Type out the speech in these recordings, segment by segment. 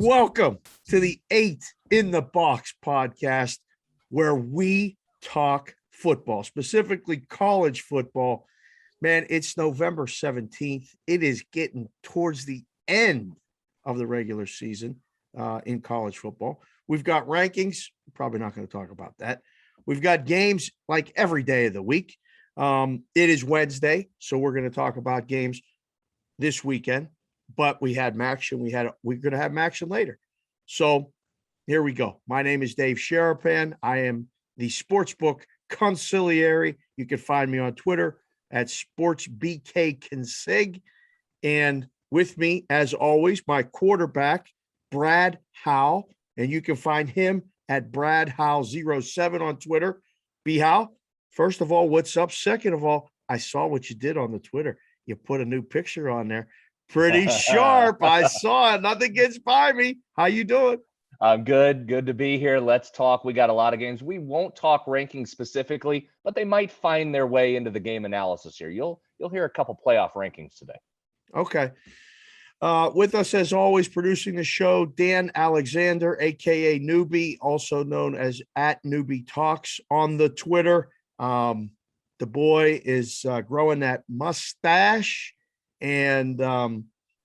Welcome to the 8 in the Box podcast, where we talk football, specifically college football. Man, it's November 17th. It is getting towards the end of the regular season in college football. We've got rankings. Probably not going to talk about that. We've got games like every day of the week. It is Wednesday, so we're going to talk about games this weekend. But we had action. We're going to have action later. So here we go. My name is Dave Sharapan. I am the Sportsbook Consigliere. You can find me on Twitter at SportsBKConsig. And with me, as always, my quarterback, Brad Howe. And you can find him at BradHowe07 on Twitter. B. Howe, first of all, what's up? Second of all, I saw what you did on the Twitter. You put a new picture on there. Pretty sharp. I saw it. Nothing gets by me. How you doing? I'm good. Good to be here. Let's talk. We got a lot of games. We won't talk rankings specifically, but they might find their way into the game analysis here. You'll hear a couple playoff rankings today. Okay. With us, as always, producing the show, Dan Alexander, a.k.a. Newbie, also known as at Newbie Talks on the Twitter. The boy is growing that mustache and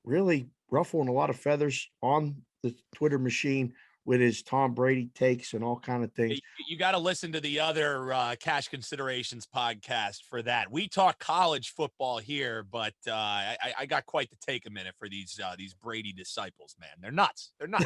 really ruffling a lot of feathers on the Twitter machine with his Tom Brady takes and all kind of things. You got to listen to the other Cash Considerations podcast for that. We talk college football here, but I got quite the take a minute for these Brady disciples, man. They're nuts. They're nuts.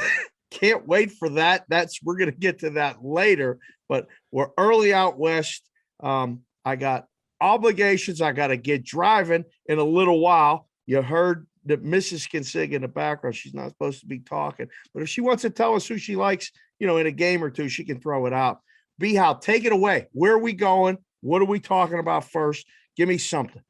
Can't wait for that. We're going to get to that later, but we're early out west. I got obligations. I got to get driving in a little while. You heard that Mrs. Consig in the background. She's not supposed to be talking, but if she wants to tell us who she likes, in a game or two, she can throw it out. B. Howe, take it away. Where are we going? What are we talking about first? Give me something.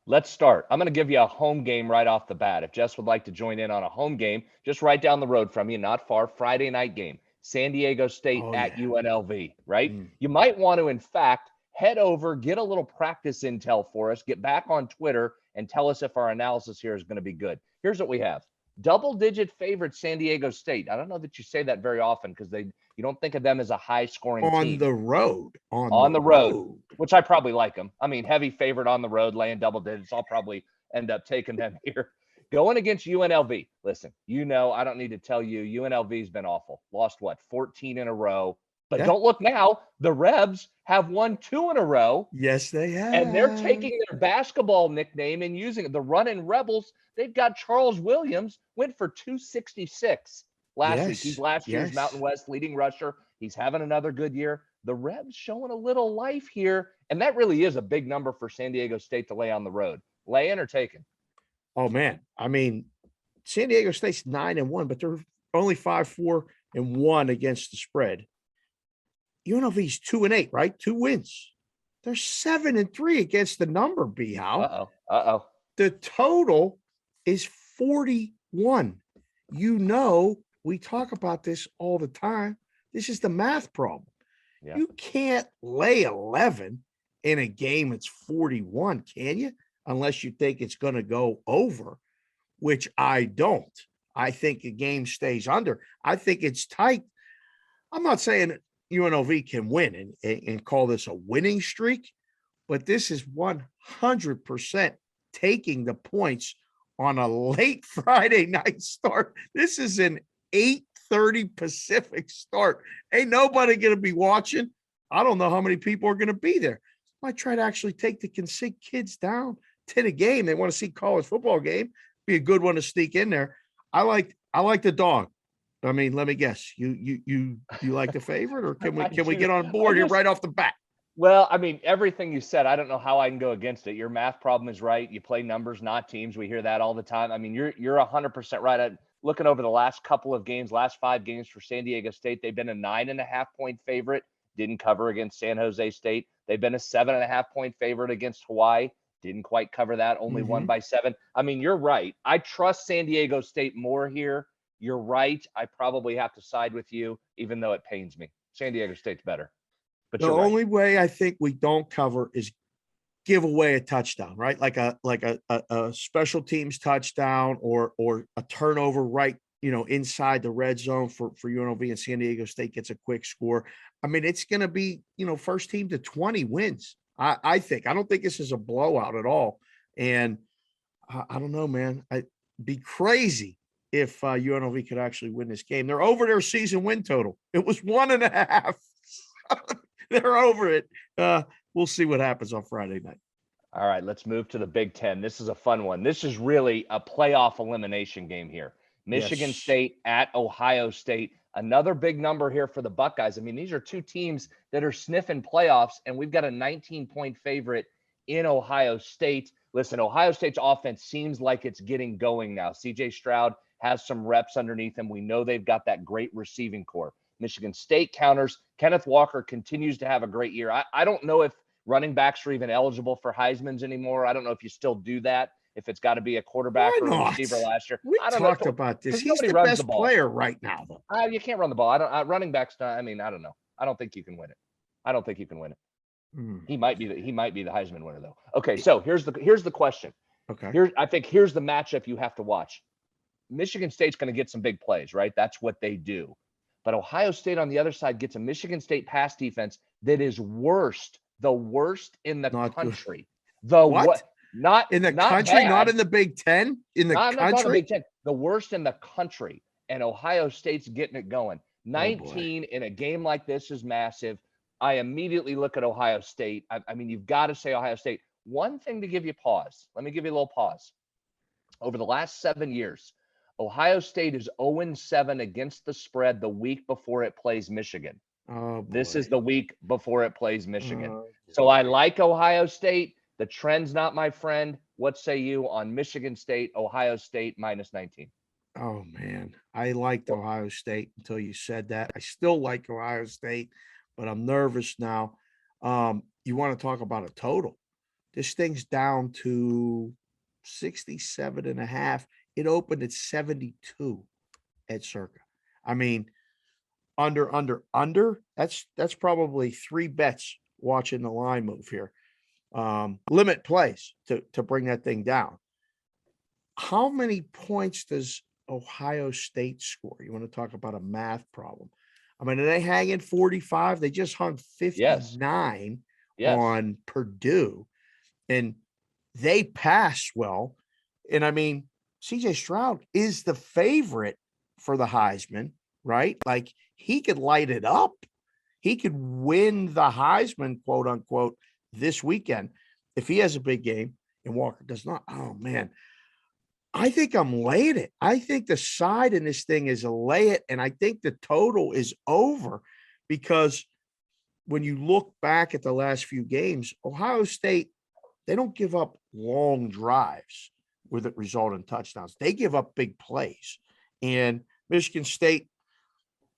Let's start. I'm going to give you a home game right off the bat. If Jess would like to join in on a home game, just right down the road from you, not far, Friday night game, San Diego State at UNLV, right? You might want to, in fact, head over, get a little practice intel for us, get back on Twitter, and tell us if our analysis here is going to be good. Here's what we have. Double-digit favorite San Diego State. I don't know that you say that very often because you don't think of them as a high-scoring team. On the road. On the road, which I probably like them. I mean, heavy favorite on the road, laying double digits. I'll probably end up taking them here. Going against UNLV. Listen, I don't need to tell you, UNLV's been awful. Lost, 14 in a row. But don't look now. The Rebs have won 2 in a row. Yes, they have. And they're taking their basketball nickname and using it. The Runnin' Rebels. They've got Charles Williams, went for 266 last week. He's last year's Mountain West leading rusher. He's having another good year. The Rebs showing a little life here. And that really is a big number for San Diego State to lay on the road. Laying or taking? Oh, man. I mean, San Diego State's 9-1, but they're only 5-4-1 against the spread. UNLV's 2-8, right? 2 wins. They're 7-3 against the number, B. Howe. Uh-oh. The total is 41. We talk about this all the time. This is the math problem. Yeah. You can't lay 11 in a game that's 41, can you? Unless you think it's going to go over, which I don't. I think the game stays under. I think it's tight. I'm not saying UNLV can win and call this a winning streak, but this is 100% taking the points on a late Friday night start. This is an 8:30 Pacific start. Ain't nobody going to be watching. I don't know how many people are going to be there. Might try to actually take the Consig kids down to the game. They want to see college football game. Be a good one to sneak in there. I like the dog. I mean, let me guess. You like the favorite, or can we get on board here right off the bat? Well, I mean, everything you said, I don't know how I can go against it. Your math problem is right. You play numbers, not teams. We hear that all the time. I mean, you're 100% right. Looking over the last couple of games, last 5 games for San Diego State, they've been a 9.5-point favorite. Didn't cover against San Jose State. They've been a 7.5-point favorite against Hawaii. Didn't quite cover that. Only won by 7. I mean, you're right. I trust San Diego State more here. You're right. I probably have to side with you, even though it pains me. San Diego State's better. But the only way I think we don't cover is give away a touchdown, right? Like a special teams touchdown or a turnover right inside the red zone for UNLV, and San Diego State gets a quick score. I mean, it's going to be, first team to 20 wins. I think. I don't think this is a blowout at all. And I don't know, man. I'd be crazy if UNLV could actually win this game. They're over their season win total. It was 1.5. They're over it. We'll see what happens on Friday night. All right, let's move to the Big Ten. This is a fun one. This is really a playoff elimination game here. Michigan Yes. State at Ohio State. Another big number here for the Buckeyes. I mean, these are two teams that are sniffing playoffs, and we've got a 19-point favorite in Ohio State. Listen, Ohio State's offense seems like it's getting going now. C.J. Stroud has some reps underneath him. We know they've got that great receiving core. Michigan State counters. Kenneth Walker continues to have a great year. I don't know if running backs are even eligible for Heisman's anymore. I don't know if you still do that, if it's got to be a quarterback or a receiver last year. We I don't know talked about this. He's nobody the runs best the ball. player right now, though. You can't run the ball. Running backs. I mean, I don't know. I don't think you can win it. I don't think you can win it. He might be the Heisman winner, though. Okay, so here's the question. Okay. I think here's the matchup you have to watch. Michigan State's going to get some big plays, right? That's what they do. But Ohio State on the other side gets a Michigan State pass defense that is the worst in the country. What? Not in the not country, bad. not in the Big Ten. In the I'm not talking country, Big Ten. The worst in the country, and Ohio State's getting it going. 19 in a game like this is massive. I immediately look at Ohio State. I mean, you've got to say Ohio State. One thing to give you pause. Let me give you a little pause. Over the last 7 years, Ohio State is 0-7 against the spread the week before it plays Michigan. This is the week before it plays Michigan. So I like Ohio State. The trend's not my friend. What say you on Michigan State, Ohio State -19? Oh, man. I liked Ohio State until you said that. I still like Ohio State, but I'm nervous now. You want to talk about a total. This thing's down to 67.5. It opened at 72 at Circa. I mean, under. That's probably 3 bets watching the line move here. Limit plays to bring that thing down. How many points does Ohio State score? You want to talk about a math problem? I mean, are they hanging 45? They just hung 59 on Purdue, and they pass well. And I mean, CJ Stroud is the favorite for the Heisman, right? Like, he could light it up. He could win the Heisman, quote unquote, this weekend if he has a big game and Walker does not. Oh, man. I think I'm laying it. I think the side in this thing is a lay it, and I think the total is over, because when you look back at the last few games, Ohio State, they don't give up long drives with it result in touchdowns. They give up big plays. And Michigan State,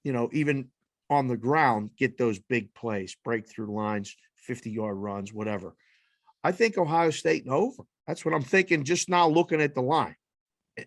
even on the ground, get those big plays, breakthrough lines, 50-yard runs, whatever. I think Ohio State and over. That's what I'm thinking just now looking at the line.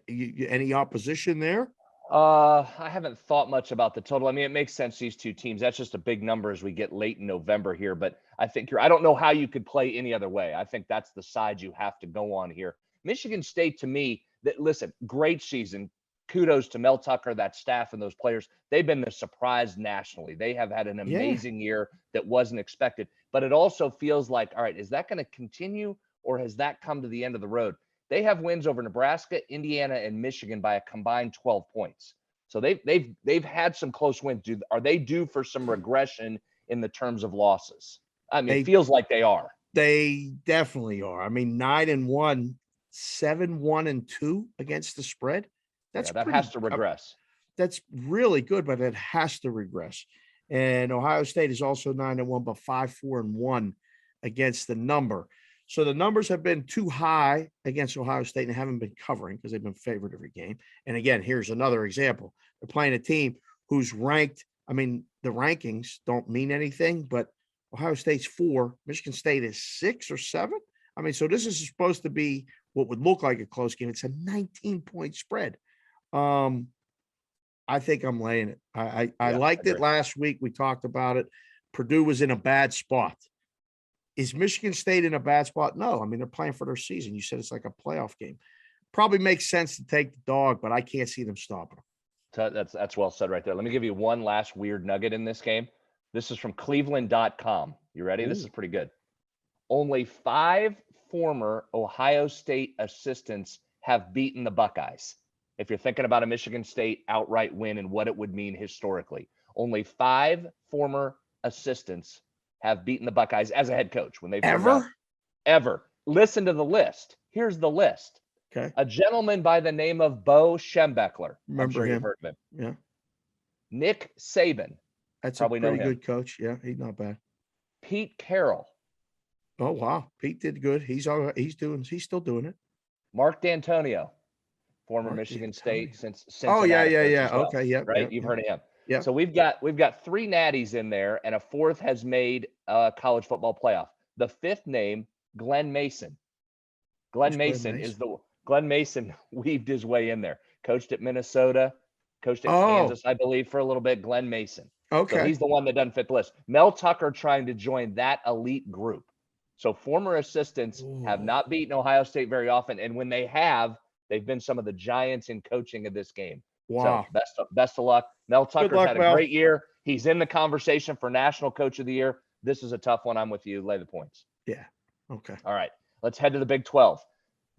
Any opposition there? I haven't thought much about the total. I mean, it makes sense, these two teams. That's just a big number as we get late in November here. But I think I don't know how you could play any other way. I think that's the side you have to go on here. Michigan State, to me, listen, great season. Kudos to Mel Tucker, that staff, and those players. They've been the surprise nationally. They have had an amazing year that wasn't expected. But it also feels like, all right, is that going to continue, or has that come to the end of the road? They have wins over Nebraska, Indiana, and Michigan by a combined 12 points. So they've had some close wins. Are they due for some regression in the terms of losses? I mean, it feels like they are. They definitely are. I mean, 9-1, 7-1-2 against the spread. That has to regress. That's really good, but it has to regress. And Ohio State is also 9-1, but 5-4-1 against the number. So the numbers have been too high against Ohio State and haven't been covering because they've been favored every game. And again, here's another example. They're playing a team who's ranked. I mean, the rankings don't mean anything, but Ohio State's 4, Michigan State is 6 or 7. I mean, so this is supposed to be what would look like a close game. It's a 19-point spread. I think I'm laying it. I liked it last week. We talked about it. Purdue was in a bad spot. Is Michigan State in a bad spot? No. I mean, they're playing for their season. You said it's like a playoff game. Probably makes sense to take the dog, but I can't see them stopping them. That's well said right there. Let me give you one last weird nugget in this game. This is from Cleveland.com. You ready? This is pretty good. Only 5 former Ohio State assistants have beaten the Buckeyes. If you're thinking about a Michigan State outright win and what it would mean historically, only 5 former assistants have beaten the Buckeyes as a head coach when they've ever. Listen to the list. Here's the list. Okay. A gentleman by the name of Bo Schembechler. Remember sure him? You've heard of him. Yeah. Nick Saban. That's Probably a pretty know him. good coach. Yeah, he's not bad. Pete Carroll. Oh wow, Pete did good. He's still doing it. Mark D'Antonio, former Mark Michigan D'Antonio. State since Cincinnati. Oh yeah. as well, Okay, yeah. right. Yeah, You've yeah. heard of him. Yeah. So we've got 3 natties in there, and a 4th has made college football playoff. The 5th name, Glenn Mason. Glenn Mason weaved his way in there. Coached at Minnesota, coached at Kansas, I believe, for a little bit. Glenn Mason. Okay. So he's the one that doesn't fit the list. Mel Tucker trying to join that elite group. So former assistants have not beaten Ohio State very often, and when they have, they've been some of the giants in coaching of this game. Wow. So best of luck. Mel Tucker's had a Mel. great year. He's in the conversation for National Coach of the Year. This is a tough one. I'm with you. Lay the points. Yeah. Okay. All right. Let's head to the Big 12.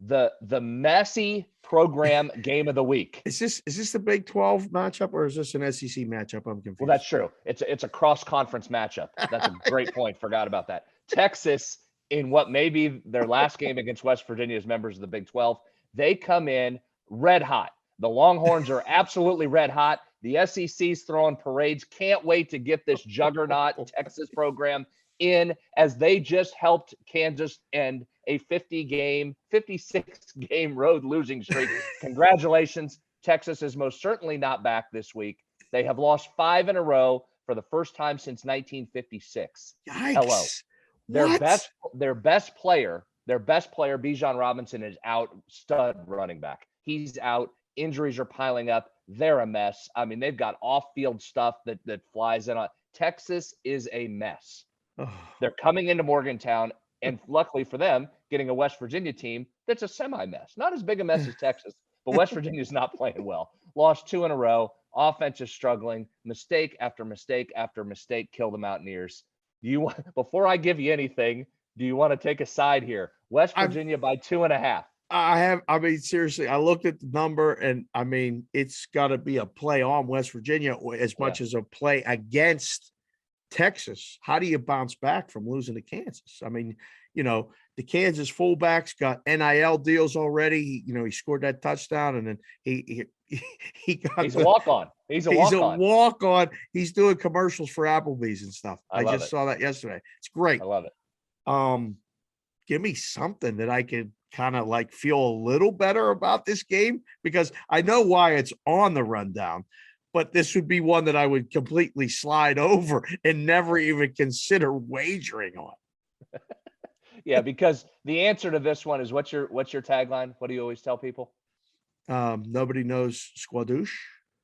The messy program game of the week. Is this the Big 12 matchup or is this an SEC matchup? I'm confused. Well, that's true. It's a cross-conference matchup. That's a great point. Forgot about that. Texas, in what may be their last game against West Virginia as members of the Big 12, they come in red hot. The Longhorns are absolutely red hot. The SEC's throwing parades. Can't wait to get this juggernaut Texas program in, as they just helped Kansas end a 56-game road losing streak. Congratulations. Texas is most certainly not back this week. They have lost 5 in a row for the first time since 1956. Yikes. Hello. Their best player, Bijan Robinson, is out. Stud running back. He's out. Injuries are piling up. They're a mess. I mean, they've got off-field stuff that flies in on. Texas is a mess. They're coming into Morgantown, and luckily for them, getting a West Virginia team that's a semi-mess. Not as big a mess as Texas, but West Virginia's not playing well. Lost 2 in a row. Offense is struggling. Mistake after mistake after mistake kill the Mountaineers. Before I give you anything, do you want to take a side here? West Virginia by 2.5. I mean, seriously, I looked at the number and I mean, it's got to be a play on West Virginia as much as a play against Texas. How do you bounce back from losing to Kansas? I mean, the Kansas fullbacks got NIL deals already. He scored that touchdown and then he got He's a walk-on. He's a walk-on. He's doing commercials for Applebee's and stuff. I just saw that yesterday. It's great. I love it. Give me something that I could kind of like feel a little better about this game, because I know why it's on the rundown, but this would be one that I would completely slide over and never even consider wagering on. Yeah, because the answer to this one is what's your tagline? What do you always tell people? Nobody knows Squadouche.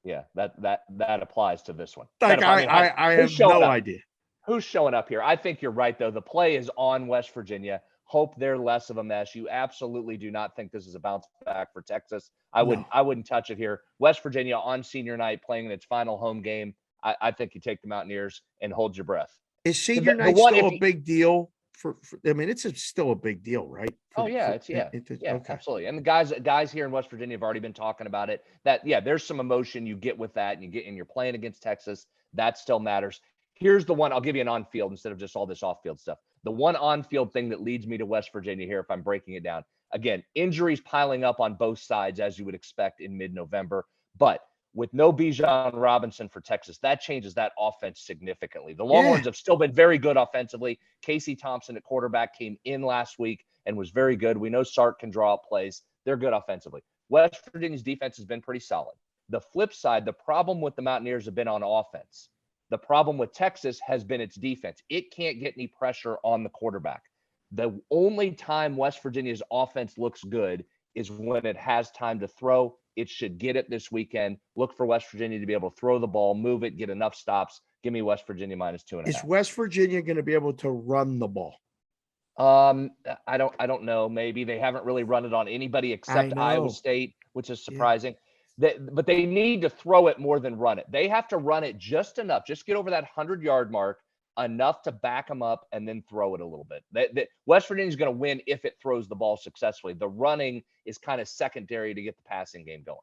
Yeah, that applies to this one. Like I have no idea. Who's showing up here? I think you're right, though. The play is on West Virginia. Hope they're less of a mess. You absolutely do not think this is a bounce back for Texas. I wouldn't touch it here. West Virginia on senior night playing in its final home game. I think you take the Mountaineers and hold your breath. Is senior night still a big deal? I mean, it's still a big deal, right? Absolutely. And the guys here in West Virginia have already been talking about it. There's some emotion you get with that, and you're playing against Texas. That still matters. Here's the one. I'll give you an on-field instead of just all this off-field stuff. The one on-field thing that leads me to West Virginia here, if I'm breaking it down, again, injuries piling up on both sides, as you would expect in mid-November. But with no Bijan Robinson for Texas, that changes that offense significantly. The Longhorns have still been very good offensively. Casey Thompson at quarterback came in last week and was very good. We know Sark can draw up plays. They're good offensively. West Virginia's defense has been pretty solid. The flip side, the problem with the Mountaineers have been on offense. The problem with Texas has been its defense. It can't get any pressure on the quarterback. The only time West Virginia's offense looks good is when it has time to throw. It should get it this weekend. Look for West Virginia to be able to throw the ball, move it, get enough stops. Give me West Virginia minus 2.5. Is West Virginia going to be able to run the ball? I don't know. Maybe they haven't really run it on anybody except Iowa State, which is surprising. But they need to throw it more than run it. They have to run it just enough, just get over that 100-yard mark, enough to back them up and then throw it a little bit. West Virginia's going to win if it throws the ball successfully. The running is kind of secondary to get the passing game going.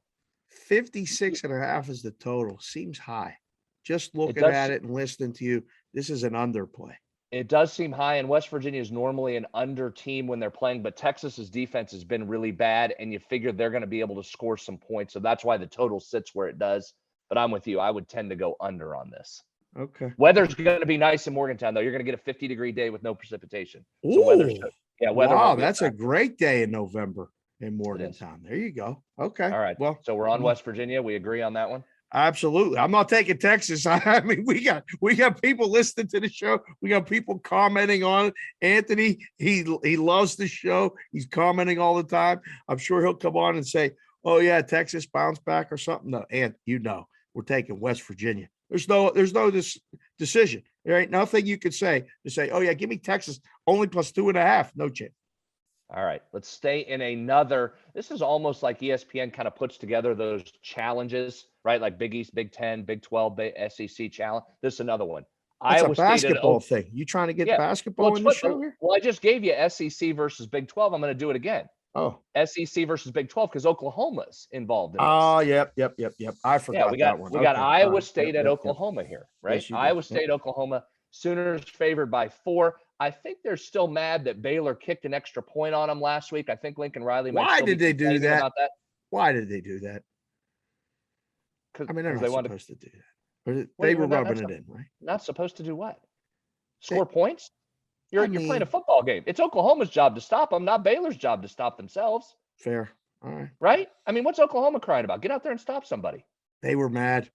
56.5 is the total. Seems high. Just looking at it and listening to you, this is an underplay. It does seem high, and West Virginia is normally an under team when they're playing, but Texas's defense has been really bad, and you figure they're going to be able to score some points. So that's why the total sits where it does. But I'm with you. I would tend to go under on this. Okay. Weather's going to be nice in Morgantown, though. You're going to get a 50-degree day with no precipitation. Ooh, so weather. Wow, that's a great day in November in Morgantown. There you go. Okay. All right. Well, so we're on West Virginia. We agree on that one? Absolutely. I'm not taking Texas. I mean, we got people listening to the show. We got people commenting on it. Anthony, he loves the show. He's commenting all the time. I'm sure he'll come on and say, "Oh yeah, Texas bounce back or something." No, and we're taking West Virginia. There's no decision. There ain't nothing you could say to say, "Oh yeah, give me Texas only plus 2.5." No chance. All right, let's stay in another. This is almost like ESPN kind of puts together those challenges, right? Like Big East, Big 10, Big 12, SEC challenge. This is another one. It's a basketball thing. You trying to get basketball in the show here? Well, I just gave you SEC versus Big 12. I'm going to do it again. Oh, SEC versus Big 12 because Oklahoma's involved in this. Oh, yep. I forgot that one. We got Iowa State at Oklahoma here, right? Yes, Iowa State, Oklahoma. Sooners favored by 4. I think they're still mad that Baylor kicked an extra point on them last week. I think Lincoln Riley might. Why did they do that? Why did they do that? I mean, they're not supposed to do that. They were rubbing it in, right? Not supposed to do what? Score points? You're playing a football game. It's Oklahoma's job to stop them, not Baylor's job to stop themselves. Fair. All right. Right? I mean, what's Oklahoma crying about? Get out there and stop somebody. They were mad.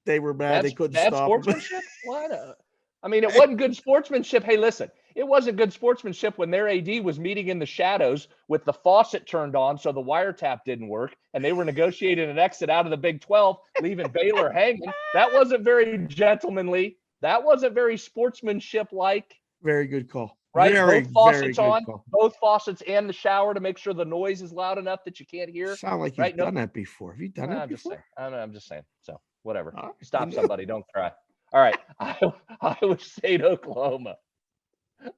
They couldn't stop. Bad sportsmanship? What? I mean, it wasn't good sportsmanship. Hey, listen, it wasn't good sportsmanship when their AD was meeting in the shadows with the faucet turned on so the wiretap didn't work, and they were negotiating an exit out of the Big 12, leaving Baylor hanging. That wasn't very gentlemanly. That wasn't very sportsmanship-like. Very good call. Right? Both faucets on, both faucets and the shower to make sure the noise is loud enough that you can't hear. Sound like you've done that before. Have you done that before? I'm just saying. So, whatever. Stop somebody. Don't cry. All right, Iowa State, Oklahoma.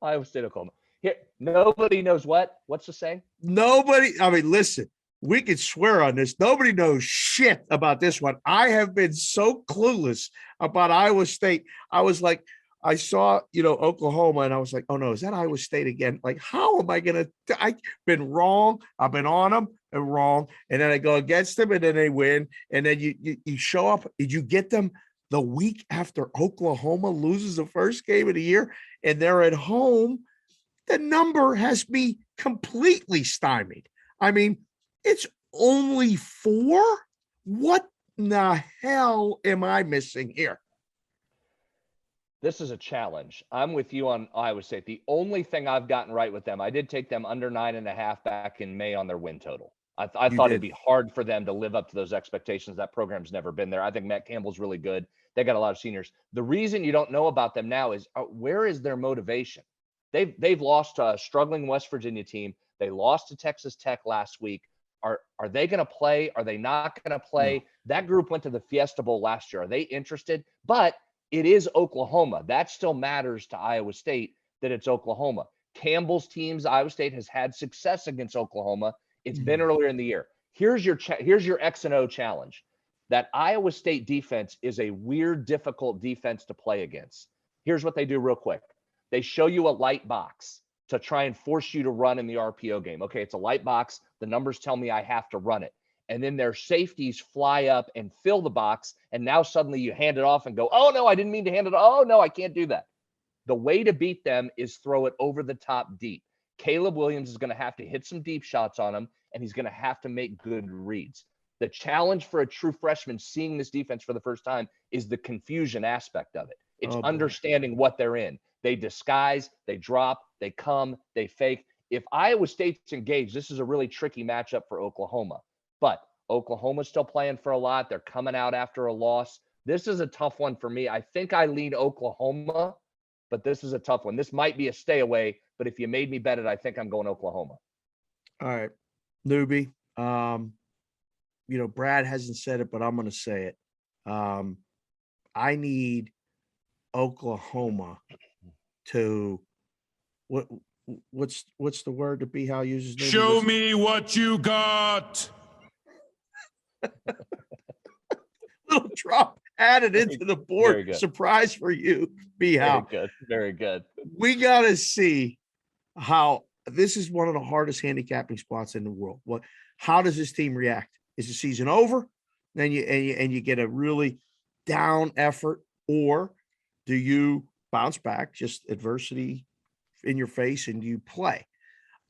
Iowa State, Oklahoma. Here, nobody knows what? What's the saying? Nobody. I mean, listen, we could swear on this. Nobody knows shit about this one. I have been so clueless about Iowa State. I was like, I saw, Oklahoma, and I was like, oh no, is that Iowa State again? Like, how am I going to? I've been wrong. I've been on them and wrong. And then I go against them and then they win. And then you show up. Did you get them the week after Oklahoma loses the first game of the year and they're at home? The number has me completely stymied. I mean, it's only 4. What in the hell am I missing here? This is a challenge. I'm with you on Iowa State. The only thing I've gotten right with them, I did take them under 9.5 back in May on their win total. I thought it'd be hard for them to live up to those expectations. That program's never been there. I think Matt Campbell's really good. They got a lot of seniors. The reason you don't know about them now is where is their motivation? They've lost to a struggling West Virginia team. They lost to Texas Tech last week. Are they going to play? Are they not going to play? No. That group went to the Fiesta Bowl last year. Are they interested? But it is Oklahoma. That still matters to Iowa State that it's Oklahoma. Campbell's teams, Iowa State has had success against Oklahoma. It's been earlier in the year. Here's your X and O challenge. That Iowa State defense is a weird, difficult defense to play against. Here's what they do real quick. They show you a light box to try and force you to run in the RPO game. Okay, it's a light box. The numbers tell me I have to run it. And then their safeties fly up and fill the box. And now suddenly you hand it off and go, oh, no, I didn't mean to hand it. Oh, no, I can't do that. The way to beat them is throw it over the top deep. Caleb Williams is going to have to hit some deep shots on him, and he's going to have to make good reads. The challenge for a true freshman seeing this defense for the first time is the confusion aspect of it. It's understanding what they're in. They disguise, they drop, they come, they fake. If Iowa State's engaged, this is a really tricky matchup for Oklahoma. But Oklahoma's still playing for a lot. They're coming out after a loss. This is a tough one for me. I think I lean Oklahoma, but this is a tough one. This might be a stay away, but if you made me bet it, I think I'm going Oklahoma. All right. Newbie. Brad hasn't said it, but I'm going to say it. I need Oklahoma to what's the word that B. Howe uses? Show me what you got. Little drop added into the board. good. Surprise for you, B. Howe. Very good. Very good. We got to see how this is one of the hardest handicapping spots in the world. How does this team react? Is the season over? Then you get a really down effort, or do you bounce back, just adversity in your face, and you play?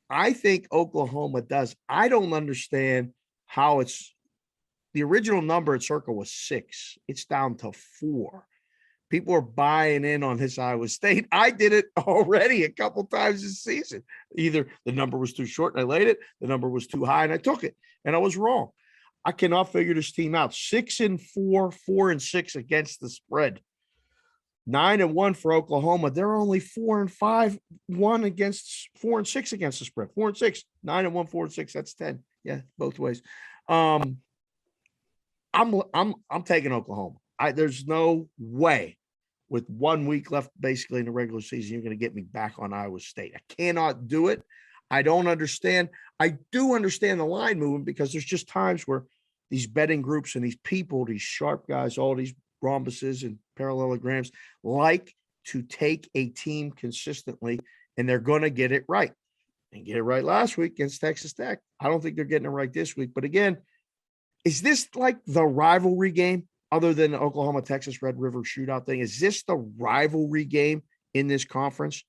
I think Oklahoma does. I don't understand how the original number at Circle was 6. It's down to 4. People are buying in on this Iowa State. I did it already a couple times this season. Either the number was too short and I laid it, the number was too high and I took it, and I was wrong. I cannot figure this team out. 6-4, 4-6 against the spread. 9-1 for Oklahoma. They're only 4-5, 4-6 against the spread. 4-6, 9-1, 4-6. That's 10. Yeah, both ways. I'm taking Oklahoma. There's no way with 1 week left basically in the regular season you're going to get me back on Iowa State. I cannot do it. I don't understand. I do understand the line movement because there's just times where these betting groups and these people, these sharp guys, all these rhombuses and parallelograms like to take a team consistently, and they're going to get it right. And get it right last week against Texas Tech. I don't think they're getting it right this week. But again, is this like the rivalry game other than the Oklahoma-Texas Red River shootout thing? Is this the rivalry game in this conference?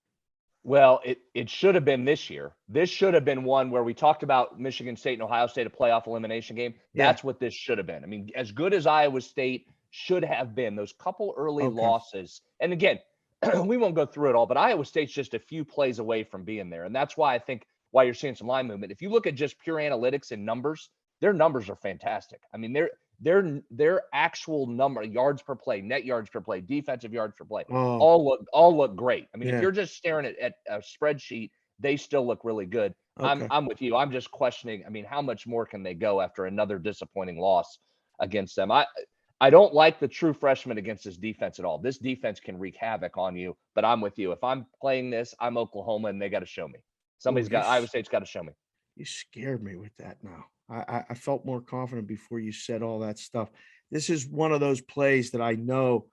Well, it should have been this year. This should have been one where we talked about Michigan State and Ohio State, a playoff elimination game. That's what this should have been. I mean, as good as Iowa State should have been, those couple early losses. And again, we won't go through it all, but Iowa State's just a few plays away from being there. And that's why I think why you're seeing some line movement. If you look at just pure analytics and numbers, their numbers are fantastic. I mean, their actual number, yards per play, net yards per play, defensive yards per play, all look great. I mean, if you're just staring at a spreadsheet, they still look really good. Okay. I'm with you. I'm just questioning. I mean, how much more can they go after another disappointing loss against them? I don't like the true freshman against this defense at all. This defense can wreak havoc on you, but I'm with you. If I'm playing this, I'm Oklahoma, and they got to show me. Iowa State's got to show me. You scared me with that now. I felt more confident before you said all that stuff. This is one of those plays that I know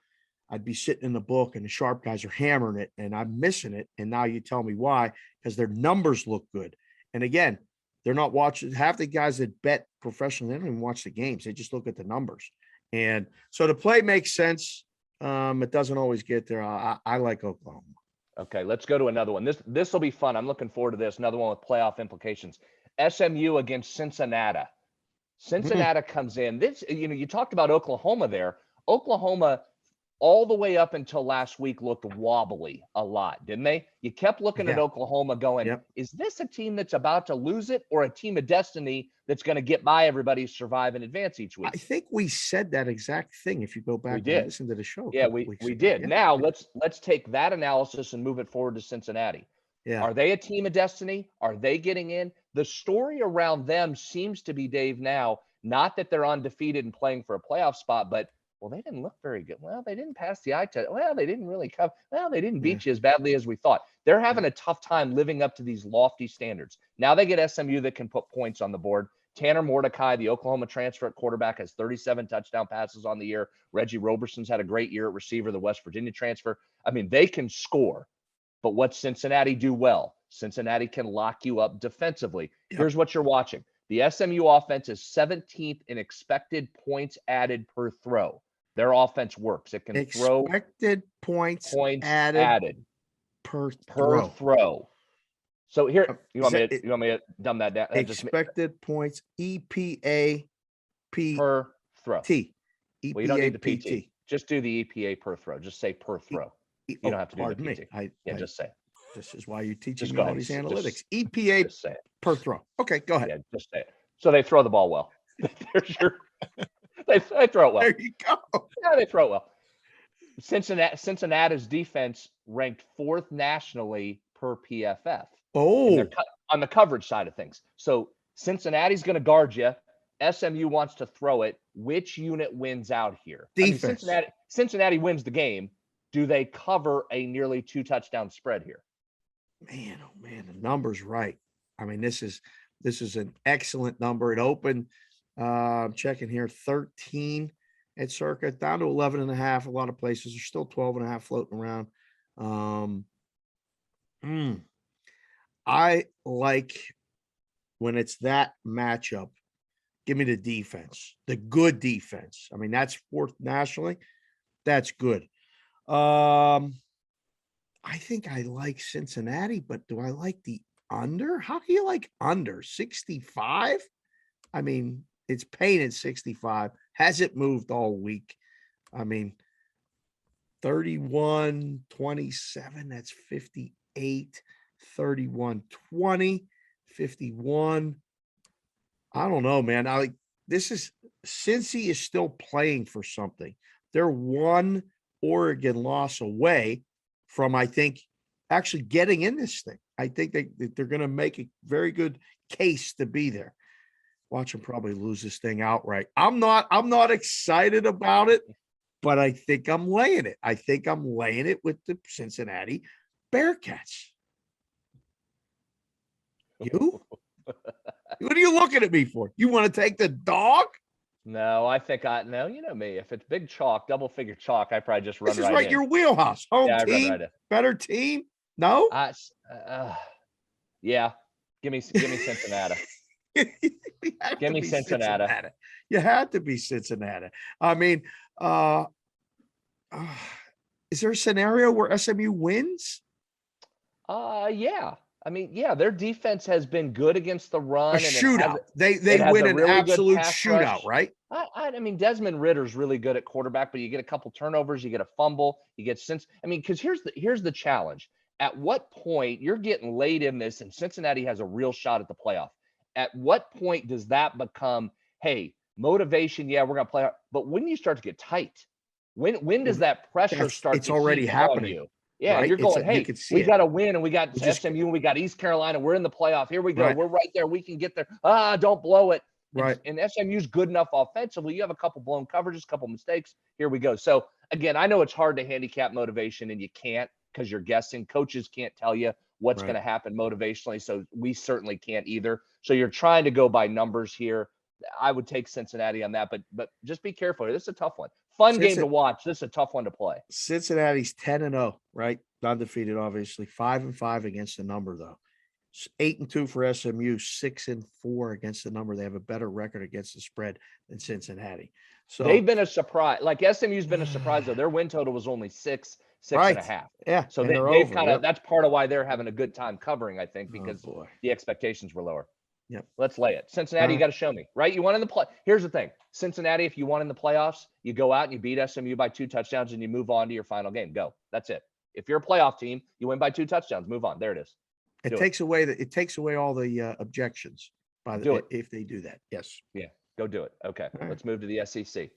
I'd be sitting in the book and the sharp guys are hammering it and I'm missing it. And now you tell me why, because their numbers look good. And again, they're not watching. Half the guys that bet professionally, they don't even watch the games. They just look at the numbers. And so the play makes sense. It doesn't always get there. I like Oklahoma. Okay, let's go to another one. This will be fun. I'm looking forward to this. Another one with playoff implications. SMU against Cincinnati. Cincinnati comes in. You talked about Oklahoma there. Oklahoma, all the way up until last week, looked wobbly a lot, didn't they? You kept looking at Oklahoma going, is this a team that's about to lose it or a team of destiny that's going to get by everybody, survive, and advance each week? I think we said that exact thing if you go back and listen to the show. Yeah, we did. Yeah. Now let's take that analysis and move it forward to Cincinnati. Yeah. Are they a team of destiny? Are they getting in? The story around them seems to be, Dave, now, not that they're undefeated and playing for a playoff spot, but, well, they didn't look very good. Well, they didn't pass the eye test. Well, they didn't really cover. Well, they didn't beat you as badly as we thought. They're having a tough time living up to these lofty standards. Now they get SMU that can put points on the board. Tanner Mordecai, the Oklahoma transfer at quarterback, has 37 touchdown passes on the year. Reggie Roberson's had a great year at receiver, the West Virginia transfer. I mean, they can score. But what Cincinnati do well, Cincinnati can lock you up defensively. Here's what you're watching. The SMU offense is 17th in expected points added per throw. Their offense works. It can throw expected points added per throw. So here, you want me to dumb that down? Expected points, EPA per throw. T. Well, you don't need the PT. Just do the EPA per throw. Just say per throw. You don't have to do the PT. Just say it. This is why you're teaching me all these analytics. EPA per throw. Okay, go ahead. Yeah, just say it. So they throw the ball well. There's your. They throw it well. There you go. Yeah, they throw it well. Cincinnati's defense ranked 4th nationally per PFF. Oh, on the coverage side of things. So Cincinnati's going to guard you. SMU wants to throw it. Which unit wins out here? Defense. I mean, Cincinnati wins the game. Do they cover a nearly 2 touchdown spread here? Man, oh man, the number's right. I mean, this is an excellent number. It opened, I'm checking here, 13 at circa, down to 11.5. A lot of places are still 12.5 floating around. I like when it's that matchup. Give me the defense, the good defense. I mean, that's fourth nationally. That's good. I think I like Cincinnati, but do I like the under? How can you like under 65? I mean, it's painted 65. Hasn't moved all week. I mean, 31-27, that's 58, 31-20, 51. I don't know, man. Cincy is still playing for something. They're one Oregon loss away from, I think, actually getting in this thing. I think they're going to make a very good case to be there. Watch them probably lose this thing outright. I'm not excited about it, but I think I'm laying it. I think I'm laying it with the Cincinnati Bearcats. You? What are you looking at me for? You want to take the dog? No, I think no, you know me. If it's big chalk, double figure chalk, I probably just run This is right right in. your wheelhouse. Home team, right better team. No? Yeah. Give me Cincinnati. Give me Cincinnati. You had to be Cincinnati. I mean, is there a scenario where SMU wins? Yeah. I mean, yeah, their defense has been good against the run. A shootout. They win an absolute shootout, right? I mean, Desmond Ritter's really good at quarterback, but you get a couple turnovers, you get a fumble, you get because here's the challenge. At what point you're getting late in this and Cincinnati has a real shot at the playoff? At what point does that become, hey, motivation? Yeah, we're gonna play, but when you start to get tight, when does that pressure start? It's already happening. You? Yeah, right? You're going, hey, we got to win, and we got SMU, and we got East Carolina. We're in the playoff. Here we go. Right. We're right there. We can get there. Don't blow it. Right. And SMU's good enough offensively. You have a couple blown coverages, a couple mistakes. Here we go. So, again, I know it's hard to handicap motivation, and you can't because you're guessing. Coaches can't tell you what's going to happen motivationally, so we certainly can't either. So you're trying to go by numbers here. I would take Cincinnati on that, but just be careful. This is a tough one. Fun game to watch. This is a tough one to play. Cincinnati's 10-0, right? Undefeated, obviously. 5-5 against the number, though. 8-2 for SMU. 6-4 against the number. They have a better record against the spread than Cincinnati. So they've been a surprise. Like SMU's been a surprise, though. Their win total was only 6.5. Yeah. So they've kind of that's part of why they're having a good time covering, I think, because the expectations were lower. Yep. Let's lay it. Cincinnati, you got to show me, right? You want in the play. Here's the thing. Cincinnati, if you want in the playoffs, you go out and you beat SMU by 2 touchdowns and you move on to your final game. Go. That's it. If you're a playoff team, you win by 2 touchdowns. Move on. There it is. It takes away all the objections if they do that. Yes. Yeah. Go do it. Okay. Let's move to the SEC.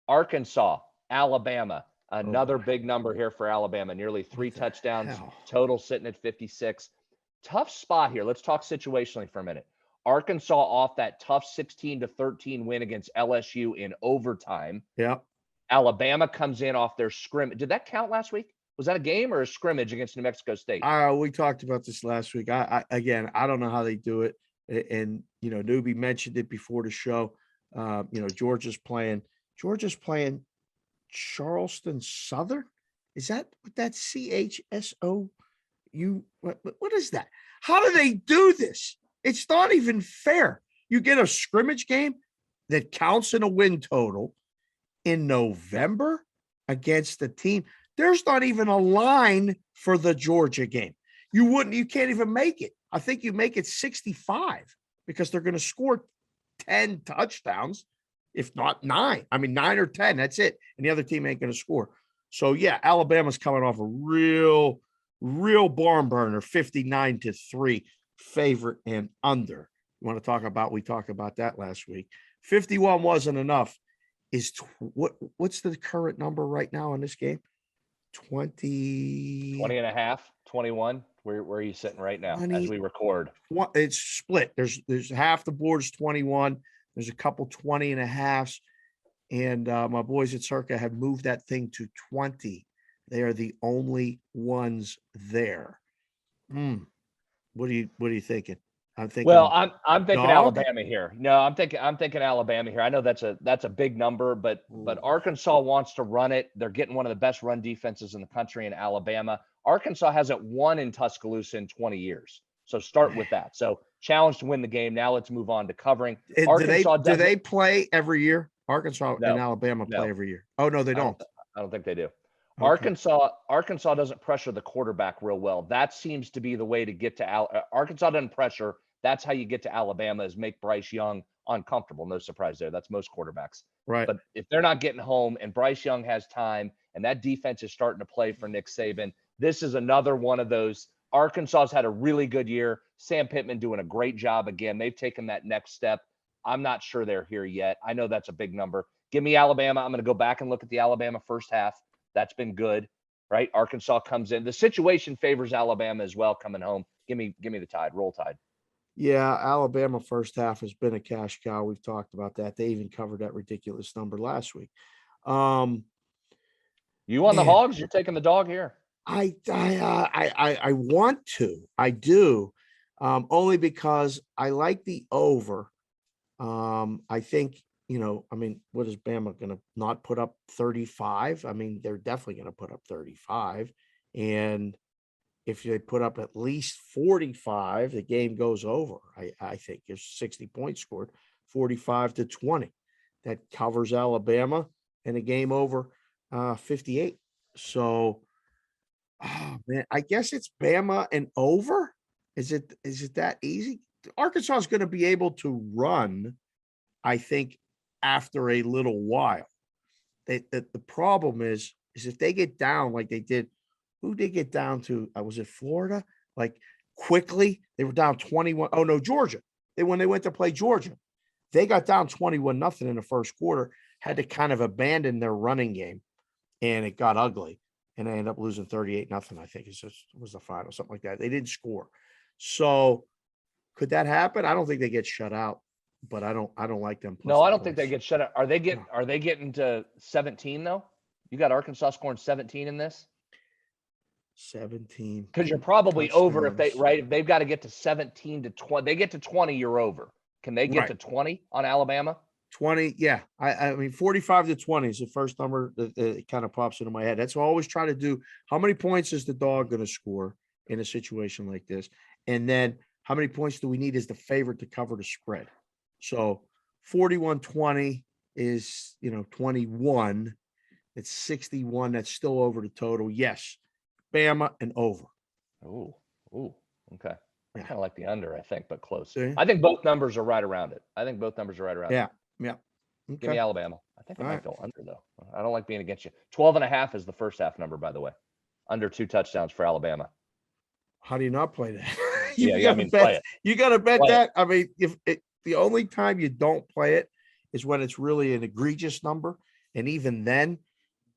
Arkansas, Alabama. Another big number here for Alabama. Nearly 3 touchdowns. Total sitting at 56. Tough spot here. Let's talk situationally for a minute. Arkansas off that tough 16-13 win against LSU in overtime. Yeah. Alabama comes in off their scrimmage. Did that count last week? Was that a game or a scrimmage against New Mexico State? We talked about this last week. I don't know how they do it. And, Newbie mentioned it before the show. Georgia's playing Charleston Southern. Is that CHSOU? What is that? How do they do this? It's not even fair. You get a scrimmage game that counts in a win total in November against the team. There's not even a line for the Georgia game. You can't even make it. I think you make it 65 because they're going to score 10 touchdowns, if not 9. I mean, 9 or 10, that's it. And the other team ain't going to score. So yeah, Alabama's coming off a real barn burner, 59-3 favorite and under. You want to talk about? We talked about that last week. 51 wasn't enough. What's the current number right now in this game? 20.5, 21. Where are you sitting right now 20, as we record? It's split. There's half the board is 21. There's a couple 20 and a halves. And my boys at Circa have moved that thing to 20. They are the only ones there. What are you thinking? I'm thinking. Well, I'm thinking dog? Alabama here. No, I'm thinking Alabama here. I know that's a big number, but Arkansas wants to run it. They're getting one of the best run defenses in the country in Alabama. Arkansas hasn't won in Tuscaloosa in 20 years. So start with that. So challenge to win the game. Now let's move on to covering. Arkansas do they play every year? Arkansas No, and Alabama play every year. Oh no, they don't. I don't think they do. Okay. Arkansas doesn't pressure the quarterback real well. That seems to be the way to get to Arkansas doesn't pressure. That's how you get to Alabama, is make Bryce Young uncomfortable. No surprise there. That's most quarterbacks. Right. But if they're not getting home and Bryce Young has time and that defense is starting to play for Nick Saban, this is another one of those. Arkansas's had a really good year. Sam Pittman doing a great job again. They've taken that next step. I'm not sure they're here yet. I know that's a big number. Give me Alabama. I'm going to go back and look at the Alabama first half. That's been good, right? Arkansas comes in. The situation favors Alabama as well coming home. Give me the Tide. Roll Tide. Yeah, Alabama first half has been a cash cow. We've talked about that. They even covered that ridiculous number last week. You on the Hogs? You're taking the dog here. I want to. I do. Only because I like the over. I think, what is Bama going to not put up 35? I mean, they're definitely going to put up 35. And if they put up at least 45, the game goes over. I think there's 60 points scored, 45-20. That covers Alabama and a game over 58. So, man, I guess it's Bama and over. Is it that easy? Arkansas is going to be able to run, I think, after a little while. The problem is if they get down like they did, who did get down to? Was it Florida? Like quickly, they were down 21. Oh no, Georgia. When they went to play Georgia, they got down 21-0 in the first quarter, had to kind of abandon their running game, and it got ugly. And they ended up losing 38-0. I think was the final, something like that. They didn't score. So could that happen? I don't think they get shut out, but I don't like them. No, I don't think they get shut out. Are they getting to 17 though? You got Arkansas scoring 17 in this? 17. Because you're probably over if they've got to get to 17 to 20. They get to 20, you're over. Can they get to 20 on Alabama? 20, yeah. I mean, 45-20 is the first number that kind of pops into my head. That's what I always try to do. How many points is the dog going to score in a situation like this? And then how many points do we need as the favorite to cover the spread? So 41-20 is, 21. It's 61. That's still over the total. Yes. Bama and over. Ooh, okay. I kind of like the under, I think, but close. See? I think both numbers are right around it. Yeah. Okay. Give me Alabama. I think I might go under, though. I don't like being against you. 12.5 is the first half number, by the way. Under 2 touchdowns for Alabama. How do you not play that? Play it. You got to bet Play that. I mean, the only time you don't play it is when it's really an egregious number. And even then,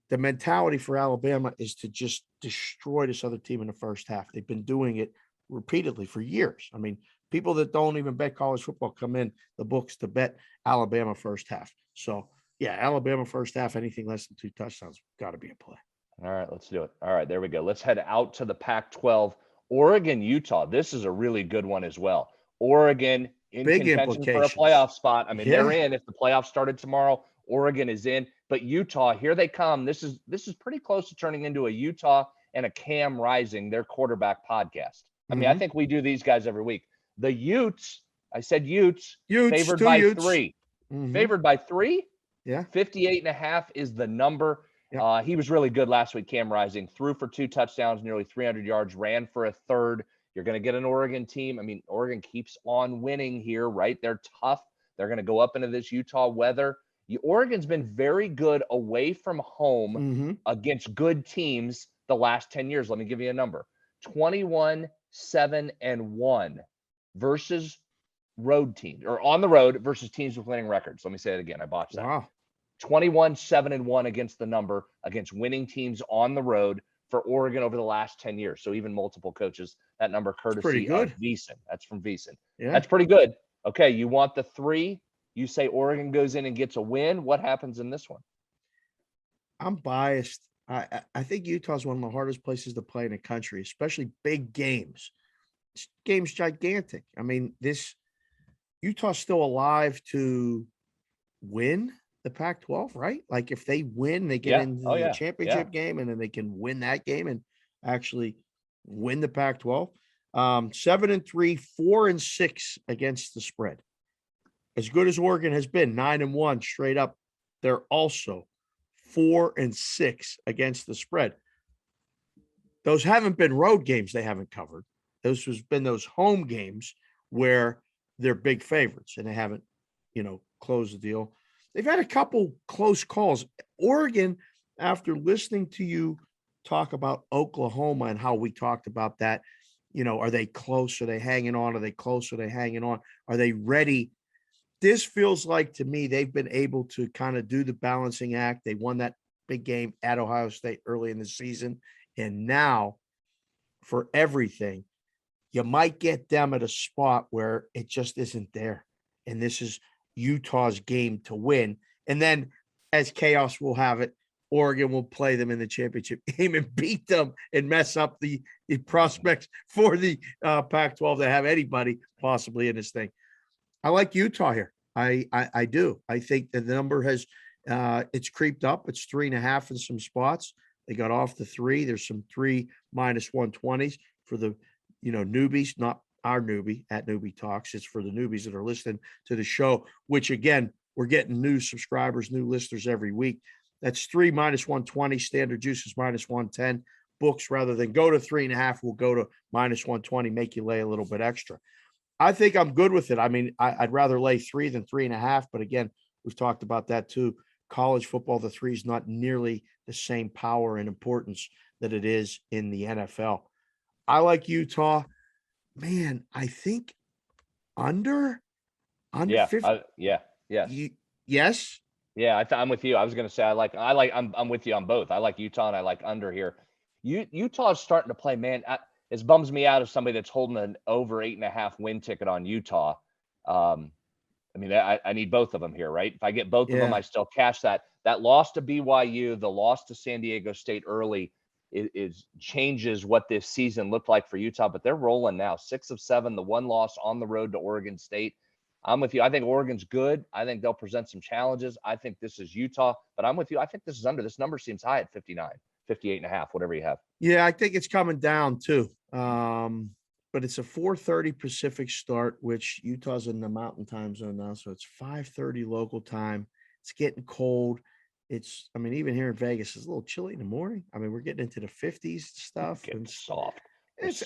the mentality for Alabama is to just destroy this other team in the first half. They've been doing it repeatedly for years. I mean, people that don't even bet college football come in the books to bet Alabama first half. So, yeah, Alabama first half, anything less than 2 touchdowns, got to be a play. All right, let's do it. All right, there we go. Let's head out to the Pac-12. Oregon, Utah. This is a really good one as well. Oregon in Big contention for a playoff spot. I mean, they're in. If the playoffs started tomorrow, Oregon is in. But Utah, here they come. This is pretty close to turning into a Utah and a Cam Rising, their quarterback podcast. I mean, I think we do these guys every week. The Utes, I said Utes favored by 3. Favored by 3? Yeah. 58.5 is the number. Yep. He was really good last week, Cam Rising. Threw for 2 touchdowns, nearly 300 yards, ran for a third. You're going to get an Oregon team. I mean, Oregon keeps on winning here, right? They're tough. They're going to go up into this Utah weather. Oregon's been very good away from home against good teams the last 10 years. Let me give you a number. 21-7-1 versus road teams, or on the road versus teams with winning records. Let me say it again. I botched that. Wow. 21-7-1 against the number against winning teams on the road for Oregon over the last 10 years. So even multiple coaches, that number courtesy of VEASAN. That's from VEASAN. Yeah. That's pretty good. Okay, you want the 3? You say Oregon goes in and gets a win. What happens in this one? I'm biased. I think Utah is one of the hardest places to play in the country, especially big games. This game's gigantic. I mean, Utah's still alive to win the Pac-12, right? Like if they win, they get into the championship game, and then they can win that game and actually win the Pac-12. 7-3, 4-6 against the spread. As good as Oregon has been, 9-1 straight up, they're also 4-6 against the spread. Those haven't been road games they haven't covered. Those has been those home games where they're big favorites and they haven't, closed the deal. They've had a couple close calls. Oregon, after listening to you talk about Oklahoma and how we talked about that, are they close? Are they hanging on? Are they close? Are they hanging on? Are they ready? This feels like to me they've been able to kind of do the balancing act. They won that big game at Ohio State early in the season. And now for everything, you might get them at a spot where it just isn't there. And this is Utah's game to win. And then as chaos will have it, Oregon will play them in the championship game and beat them and mess up the prospects for the Pac-12 to have anybody possibly in this thing. I like Utah here. I do. I think the number has it's creeped up. It's 3.5 in some spots. They got off the 3. There's some 3 -120s for the newbies, not our newbie at Newbie Talks. It's for the newbies that are listening to the show, which again, we're getting new subscribers, new listeners every week. That's 3 -120. Standard juice is -110. Books, rather than go to 3.5, will go to -120, make you lay a little bit extra. I think I'm good with it. I mean, I'd rather lay 3 than 3.5. But again, we've talked about that too. College football, the 3 is not nearly the same power and importance that it is in the NFL. I like Utah. Man, I think under 50. Yes. Yeah, I'm with you. I was going to say I'm with you on both. I like Utah and I like under here. Utah is starting to play, man. It bums me out as somebody that's holding an over 8.5 win ticket on Utah. I need both of them here, right? If I get both of them, I still cash that. That loss to BYU, the loss to San Diego State early is changes what this season looked like for Utah, but they're rolling now. 6 of 7, the one loss on the road to Oregon State. I'm with you. I think Oregon's good. I think they'll present some challenges. I think this is Utah, but I'm with you. I think this is under. This number seems high at 59, 58.5, whatever you have. Yeah, I think it's coming down too. But it's a 4:30 Pacific start, which Utah's in the mountain time zone now. So it's 5:30 local time. It's getting cold. Even here in Vegas, it's a little chilly in the morning. I mean, we're getting into the 50s stuff and soft. It's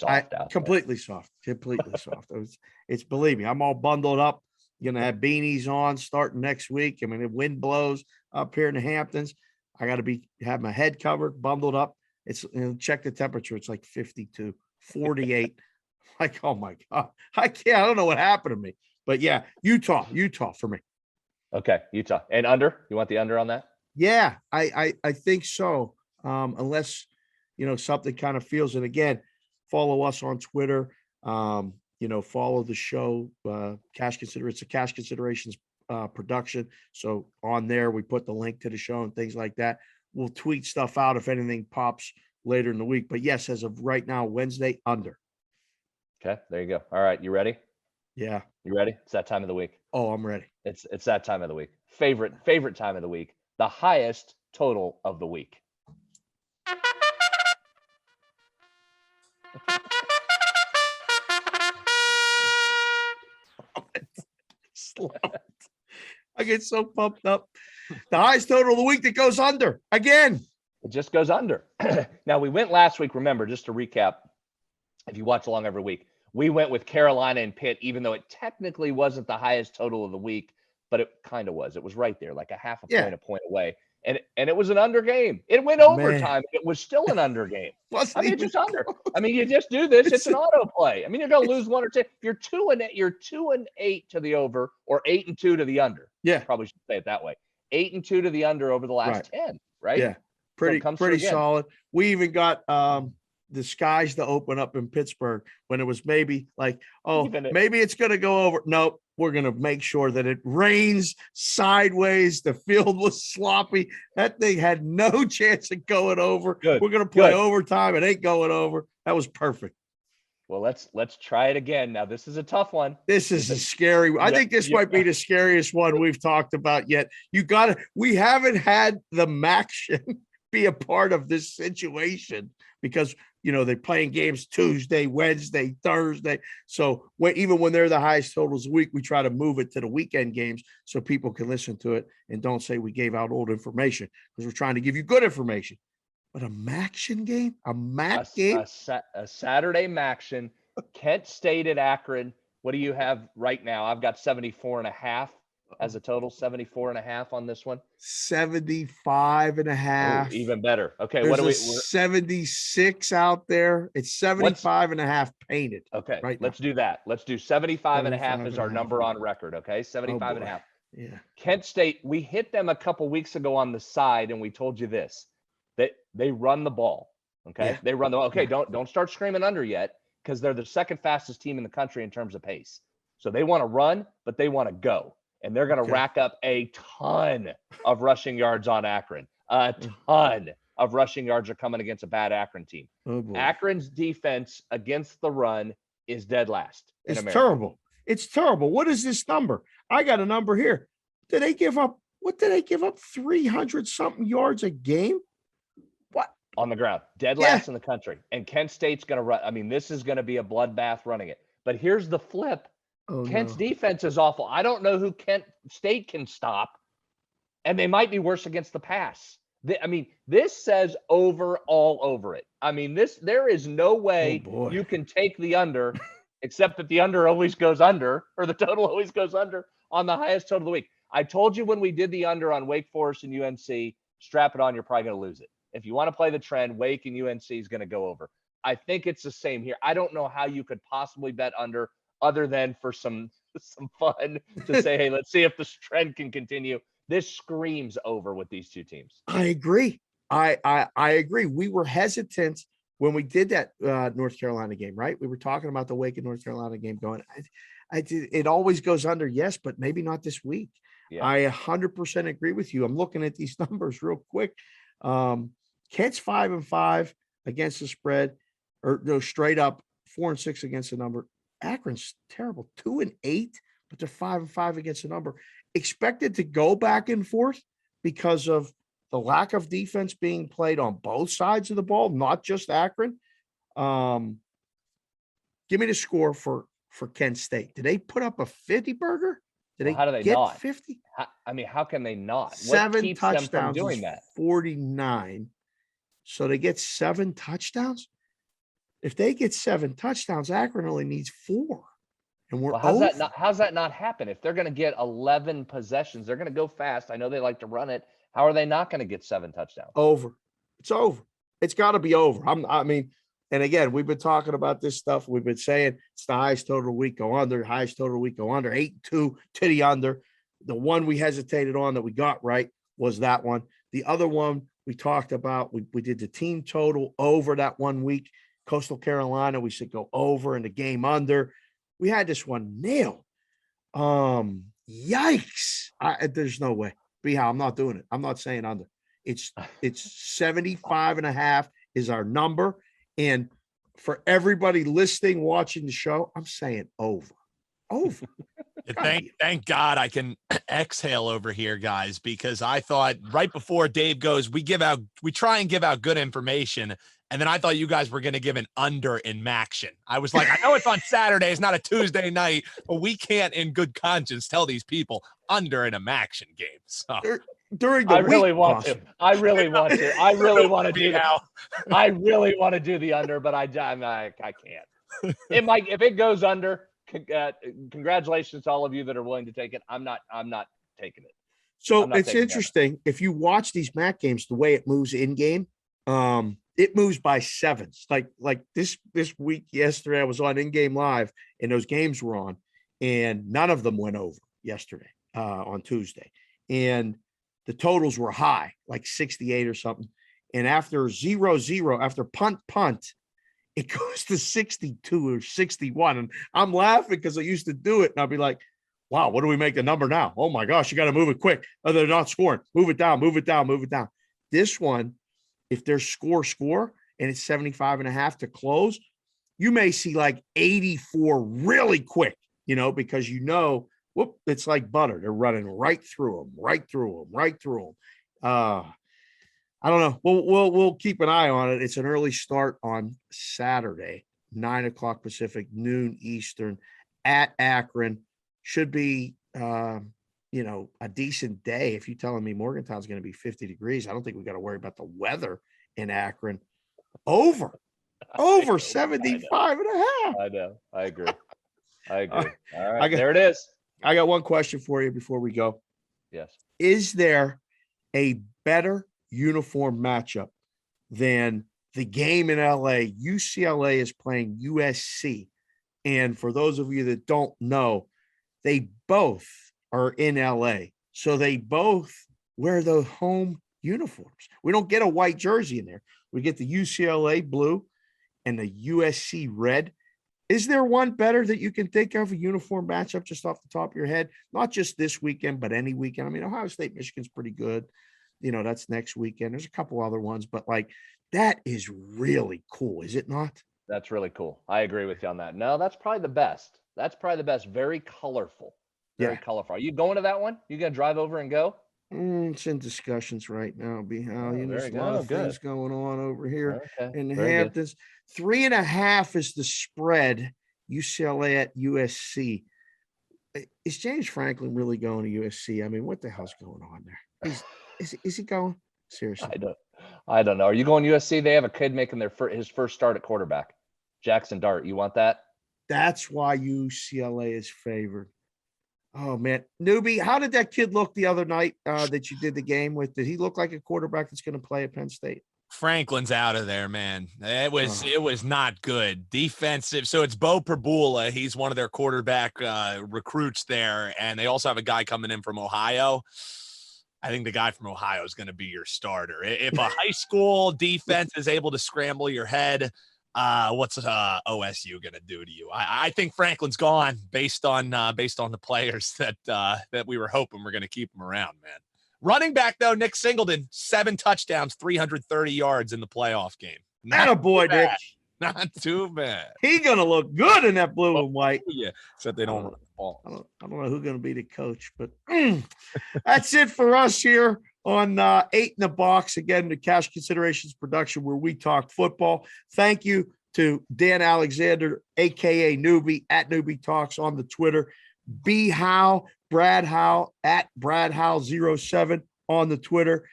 completely soft. It's believe me, I'm all bundled up. Gonna have beanies on starting next week. I mean, the wind blows up here in the Hamptons. I got to have my head covered, bundled up. It's check the temperature. It's like 52, 48. Like, oh my God, I don't know what happened to me. But yeah, Utah for me. Okay, Utah and under. You want the under on that? Yeah, I think so. Unless something kind of feels it. Again, follow us on Twitter. Follow the show. It's a Cash Considerations production. So on there, we put the link to the show and things like that. We'll tweet stuff out if anything pops later in the week. But yes, as of right now, Wednesday, under. Okay, there you go. All right, you ready? Yeah. You ready? It's that time of the week. Oh, I'm ready. It's that time of the week. Favorite time of the week. The highest total of the week. I get so pumped up. The highest total of the week that goes under again. It just goes under. Now, we went last week, remember, just to recap, if you watch along every week, we went with Carolina and Pitt, even though it technically wasn't the highest total of the week, but it kind of was. It was right there, like a half a point, a point away. And it was an under game. It went overtime. It was still an under game. It's under. You just do this. It's an auto play. You're going to lose 1 or 2. If you're 2-8 to the over or 8-2 to the under. Yeah. Probably should say it that way. 8-2 to the under over the last 10, right? Yeah. Pretty solid. We even got the skies to open up in Pittsburgh when it was maybe like, Even maybe it's going to go over. Nope. We're going to make sure that it rains sideways. The field was sloppy. That thing had no chance of going over. Good. We're going to play Good. overtime. It ain't going over. That was perfect. Well, let's try it again. Now, this is a tough one. This is a scary. I think this might be the scariest one we've talked about yet. We haven't had the Maction be a part of this situation because, they're playing games Tuesday, Wednesday, Thursday. So even when they're the highest totals a week, we try to move it to the weekend games so people can listen to it and don't say we gave out old information because we're trying to give you good information. But a Maction game, game, a Saturday Maction, Kent State at Akron. What do you have right now? I've got 74.5 as a total, 74.5 on this one. 75.5. Even better. Okay, There's what do we? 76 out there. It's 75.5 painted. Okay, right. Let's do that. Let's do 75.5 as our number on record. Okay, 75.5. Yeah. Kent State. We hit them a couple weeks ago on the side, and we told you this. They run the ball. Okay. Yeah. They run the ball. Okay. Don't start screaming under yet because they're the second fastest team in the country in terms of pace. So they want to run, but they want to go. And they're going to rack up a ton of rushing yards on Akron. A ton of rushing yards are coming against a bad Akron team. Oh, boy. Akron's defense against the run is dead last in It's America. terrible. It's terrible. What is this number? I got a number here. What did they give up? 300 something yards a game? What? On the ground, dead last in the country. And Kent State's going to run. I mean, this is going to be a bloodbath running it. But here's the flip. Kent's defense is awful. I don't know who Kent State can stop. And they might be worse against the pass. This says over all over it. There is no way you can take the under, except that the under always goes under, or the total always goes under on the highest total of the week. I told you when we did the under on Wake Forest and UNC, strap it on, you're probably going to lose it. If you want to play the trend, Wake and UNC is going to go over. I think it's the same here. I don't know how you could possibly bet under other than for some fun to say, hey, let's see if this trend can continue. This screams over with these two teams. I agree. I agree. We were hesitant when we did that North Carolina game, right? We were talking about the Wake and North Carolina game going, it always goes under, yes, but maybe not this week. Yeah. I 100% agree with you. I'm looking at these numbers real quick. Kent's 5-5 against the spread, or no, straight up 4-6 against the number. Akron's terrible, 2-8, but they're 5-5 against the number. Expected to go back and forth because of the lack of defense being played on both sides of the ball, not just Akron. Give me the score for Kent State. Did they put up a 50 burger? How do they get not 50? How can they not? 7 keeps touchdowns them from doing that? 49. So they get 7 touchdowns. If they get 7 touchdowns, Akron only needs 4. And we're how's that not happen? If they're going to get 11 possessions, they're going to go fast. I know they like to run it. How are they not going to get 7 touchdowns? Over. It's over. It's got to be over. And again, we've been talking about this stuff. We've been saying it's the highest total week, go under, highest total week, go under, 8-2 to the under. The one we hesitated on that we got right was that one. The other one we talked about, we did the team total over that 1 week. Coastal Carolina, we said go over and the game under. We had this one nailed. Yikes. There's no way. I'm not doing it. I'm not saying under. It's 75.5 is our number. And for everybody listening, watching the show, I'm saying over. Thank God I can exhale over here, guys, because I thought right before Dave goes, we try and give out good information. And then I thought you guys were going to give an under in Maction. I was like, I know it's on Saturday. It's not a Tuesday night, but we can't in good conscience tell these people under in a Maction game. So during the I week, really want to. I really want to do that. I really want to do the under, but I can't. If it goes under, congratulations to all of you that are willing to take it. I'm not taking it. So it's interesting. If you watch these MAC games, the way it moves in game, it moves by 7s. Like this week, yesterday, I was on In Game Live and those games were on, and none of them went over yesterday on Tuesday. And the totals were high, like 68 or something. And after 0-0, after punt, it goes to 62 or 61. And I'm laughing because I used to do it. And I'll be like, wow, what do we make the number now? Oh my gosh, you got to move it quick. Oh, they're not scoring. Move it down, move it down, move it down. This one, if there's score, and it's 75.5 to close, you may see like 84 really quick, because whoop, it's like butter. They're running right through them. I don't know. We'll keep an eye on it. It's an early start on Saturday, 9:00 Pacific, noon Eastern, at Akron. Should be, a decent day. If you're telling me Morgantown's going to be 50 degrees, I don't think we got to worry about the weather in Akron. Over 75 and a half. I know. I agree. All right. There it is. I got one question for you before we go. Yes. Is there a better uniform matchup than the game in LA? UCLA is playing USC. And for those of you that don't know, they both are in LA. So they both wear the home uniforms. We don't get a white jersey in there. We get the UCLA blue and the USC red. Is there one better that you can think of, a uniform matchup just off the top of your head? Not just this weekend, but any weekend. I mean, Ohio State, Michigan's pretty good. That's next weekend. There's a couple other ones, but that is really cool, is it not? That's really cool. I agree with you on that. No, that's probably the best. Very colorful. Very colorful. Are you going to that one? You going to drive over and go? It's in discussions right now. There's a lot of things going on over here in the Very Hamptons. 3.5 is the spread. UCLA at USC. Is James Franklin really going to USC? I mean, what the hell's going on there? Is he going? Seriously, I don't know. Are you going USC? They have a kid making his first start at quarterback, Jackson Dart. You want that? That's why UCLA is favored. Oh, man. Newbie, how did that kid look the other night that you did the game with? Did he look like a quarterback that's going to play at Penn State? Franklin's out of there, man. It was not good. Defensive. So it's Bo Perbula. He's one of their quarterback recruits there. And they also have a guy coming in from Ohio. I think the guy from Ohio is going to be your starter. If a high school defense is able to scramble your head, what's OSU going to do to you? I think Franklin's gone based on the players that we were hoping were going to keep him around, man. Running back, though, Nick Singleton, 7 touchdowns, 330 yards in the playoff game. Attaboy, Nick. Not too bad. He's going to look good in that blue and white. Yeah, except they don't run the ball. I don't know who's going to be the coach, but that's it for us here on 8 in the Box. Again, the Cash Considerations production where we talk football. Thank you to Dan Alexander, a.k.a. Newbie, at Newbie Talks on the Twitter. B. Howe, Brad Howe, at Brad Howe07 on the Twitter.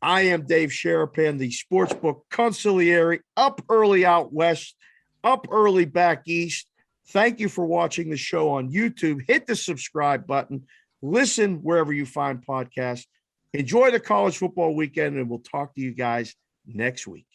I am Dave Sharapan, the Sportsbook Consigliere, up early out west, up early back east. Thank you for watching the show on YouTube. Hit the subscribe button. Listen wherever you find podcasts. Enjoy the college football weekend, and we'll talk to you guys next week.